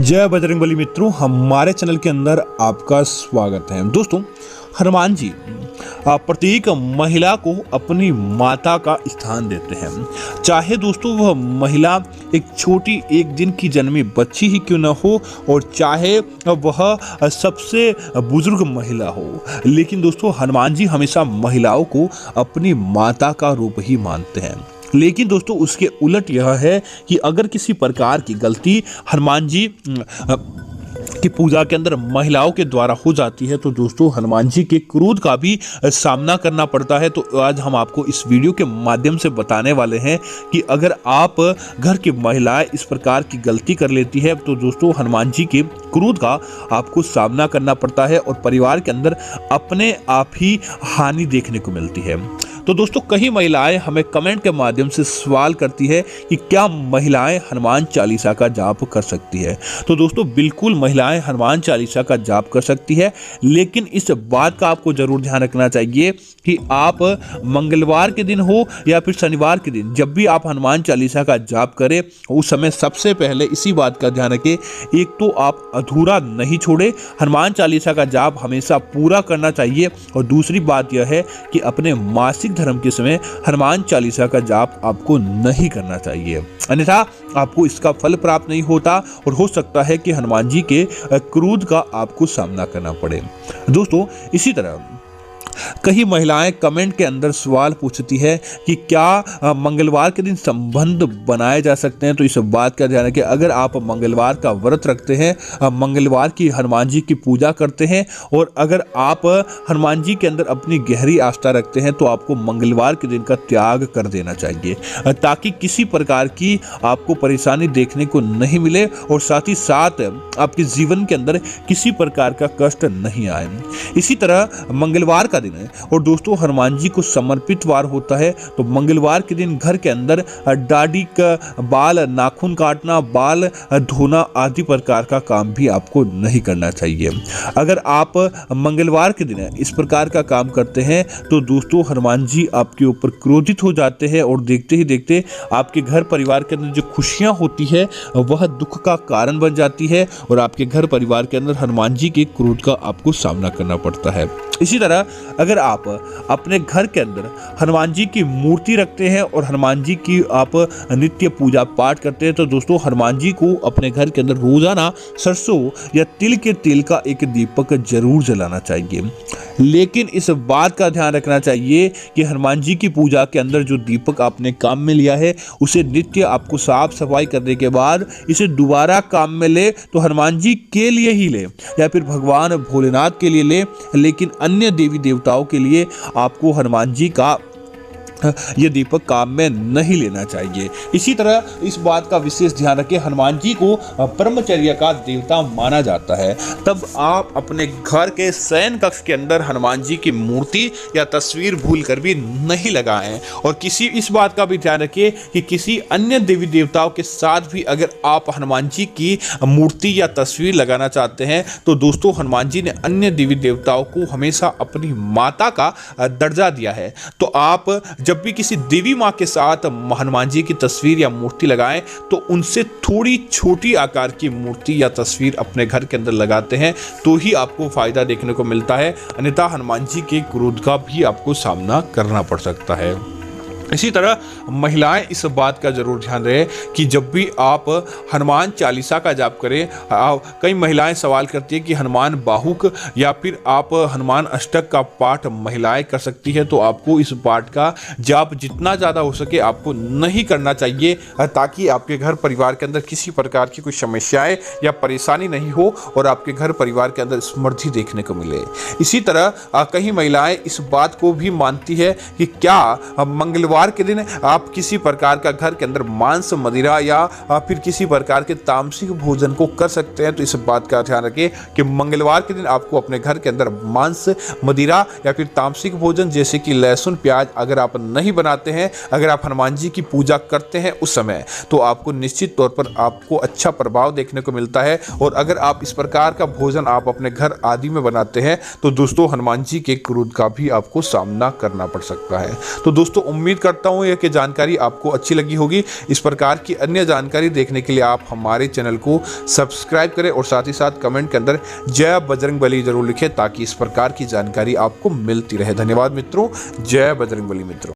जय बजरंगबली मित्रों, हमारे चैनल के अंदर आपका स्वागत है। दोस्तों, हनुमान जी प्रत्येक महिला को अपनी माता का स्थान देते हैं। चाहे दोस्तों वह महिला एक छोटी एक दिन की जन्मी बच्ची ही क्यों न हो और चाहे वह सबसे बुजुर्ग महिला हो, लेकिन दोस्तों हनुमान जी हमेशा महिलाओं को अपनी माता का रूप ही मानते हैं। लेकिन दोस्तों उसके उलट यह है कि अगर किसी प्रकार की गलती हनुमान जी की पूजा के अंदर महिलाओं के द्वारा हो जाती है तो दोस्तों हनुमान जी के क्रोध का भी सामना करना पड़ता है। तो आज हम आपको इस वीडियो के माध्यम से बताने वाले हैं कि अगर आप घर की महिलाएं इस प्रकार की गलती कर लेती है तो दोस्तों हनुमान जी के क्रोध का आपको सामना करना पड़ता है और परिवार के अंदर अपने आप ही हानि देखने को मिलती है। तो दोस्तों कई महिलाएं हमें कमेंट के माध्यम से सवाल करती है कि क्या महिलाएं हनुमान चालीसा का जाप कर सकती है। तो दोस्तों बिल्कुल महिलाएं हनुमान चालीसा का जाप कर सकती है, लेकिन इस बात का आपको जरूर ध्यान रखना चाहिए कि आप मंगलवार के दिन हो या फिर शनिवार के दिन जब भी आप हनुमान चालीसा का जाप करें उस समय सबसे पहले इसी बात का ध्यान रखें, एक तो आप अधूरा नहीं छोड़े, हनुमान चालीसा का जाप हमेशा पूरा करना चाहिए। और दूसरी बात यह है कि अपने मासिक धर्म के समय हनुमान चालीसा का जाप आपको नहीं करना चाहिए, अन्यथा आपको इसका फल प्राप्त नहीं होता और हो सकता है कि हनुमान जी के क्रोध का आपको सामना करना पड़े। दोस्तों इसी तरह कई महिलाएं कमेंट के अंदर सवाल पूछती है कि क्या मंगलवार के दिन संबंध बनाए जा सकते हैं। तो इस बात का ध्यान रखें, अगर आप मंगलवार का व्रत रखते हैं, मंगलवार की हनुमान जी की पूजा करते हैं और अगर आप हनुमान जी के अंदर अपनी गहरी आस्था रखते हैं तो आपको मंगलवार के दिन का त्याग कर देना चाहिए ताकि किसी प्रकार की आपको परेशानी देखने को नहीं मिले और साथ ही साथ आपके जीवन के अंदर किसी प्रकार का कष्ट नहीं आए। इसी तरह मंगलवार का दिन है और दोस्तों हनुमान जी को समर्पित वार होता है। तो मंगलवार के दिन घर के अंदर दाढ़ी का बाल नाखून काटना, बाल धोना आदि प्रकार का काम भी आपको नहीं करना चाहिए। अगर आप मंगलवार के दिन इस प्रकार का काम करते हैं तो दोस्तों हनुमान जी आपके ऊपर क्रोधित हो जाते हैं और देखते ही देखते आपके घर परिवार के अंदर जो खुशियां होती है वह दुख का कारण बन जाती है और आपके घर परिवार के अंदर हनुमान जी के क्रोध का आपको सामना करना पड़ता है। इसी तरह अगर आप अपने घर के अंदर हनुमान जी की मूर्ति रखते हैं और हनुमान जी की आप नित्य पूजा पाठ करते हैं तो दोस्तों हनुमान जी को अपने घर के अंदर रोजाना सरसों या तिल के तेल का एक दीपक जरूर जलाना चाहिए। लेकिन इस बात का ध्यान रखना चाहिए कि हनुमान जी की पूजा के अंदर जो दीपक आपने काम में लिया है उसे नित्य आपको साफ सफाई करने के बाद इसे दोबारा काम में ले तो हनुमान जी के लिए ही ले या फिर भगवान भोलेनाथ के लिए ले, लेकिन अन्य देवी देवताओं के लिए आपको हनुमान जी का यह दीपक काम में नहीं लेना चाहिए। इसी तरह इस बात का विशेष ध्यान रखें, हनुमान जी को ब्रह्मचर्य का देवता माना जाता है। तब आप अपने घर के शयन कक्ष के अंदर हनुमान जी की मूर्ति या तस्वीर भूल कर भी नहीं लगाएं और इस बात का भी ध्यान रखें कि किसी अन्य देवी देवताओं के साथ भी अगर आप हनुमान जी की मूर्ति या तस्वीर लगाना चाहते हैं तो दोस्तों हनुमान जी ने अन्य देवी देवताओं को हमेशा अपनी माता का दर्जा दिया है। तो आप जब भी किसी देवी माँ के साथ हनुमान जी की तस्वीर या मूर्ति लगाएं तो उनसे थोड़ी छोटी आकार की मूर्ति या तस्वीर अपने घर के अंदर लगाते हैं तो ही आपको फायदा देखने को मिलता है, अन्यथा हनुमान जी के क्रोध का भी आपको सामना करना पड़ सकता है। इसी तरह महिलाएं इस बात का जरूर ध्यान रहे कि जब भी आप हनुमान चालीसा का जाप करें, कई महिलाएं सवाल करती है कि हनुमान बाहुक या फिर आप हनुमान अष्टक का पाठ महिलाएं कर सकती है। तो आपको इस पाठ का जाप जितना ज़्यादा हो सके आपको नहीं करना चाहिए ताकि आपके घर परिवार के अंदर किसी प्रकार की कोई समस्याएं या परेशानी नहीं हो और आपके घर परिवार के अंदर समृद्धि देखने को मिले। इसी तरह कई महिलाएं इस बात को भी मानती है कि क्या मंगलवार के दिन आप किसी प्रकार का घर के अंदर मांस मदिरा या फिर किसी प्रकार के तामसिक भोजन को कर सकते हैं। तो इस बात का ध्यान रखें कि मंगलवार के दिन आपको अपने घर के अंदर मांस मदिरा या फिर तामसिक भोजन जैसे कि लहसुन प्याज अगर आप नहीं बनाते हैं, अगर आप हनुमान जी की पूजा करते हैं उस समय तो आपको निश्चित तौर पर आपको अच्छा प्रभाव देखने को मिलता है। और अगर आप इस प्रकार का भोजन आप अपने घर आदि में बनाते हैं तो दोस्तों हनुमान जी के क्रोध का भी आपको सामना करना पड़ सकता है। तो दोस्तों उम्मीद करता हूँ यह कि जानकारी आपको अच्छी लगी होगी। इस प्रकार की अन्य जानकारी देखने के लिए आप हमारे चैनल को सब्सक्राइब करें और साथ ही साथ कमेंट के अंदर जय बजरंगबली जरूर लिखें ताकि इस प्रकार की जानकारी आपको मिलती रहे। धन्यवाद मित्रों। जय बजरंगबली मित्रों।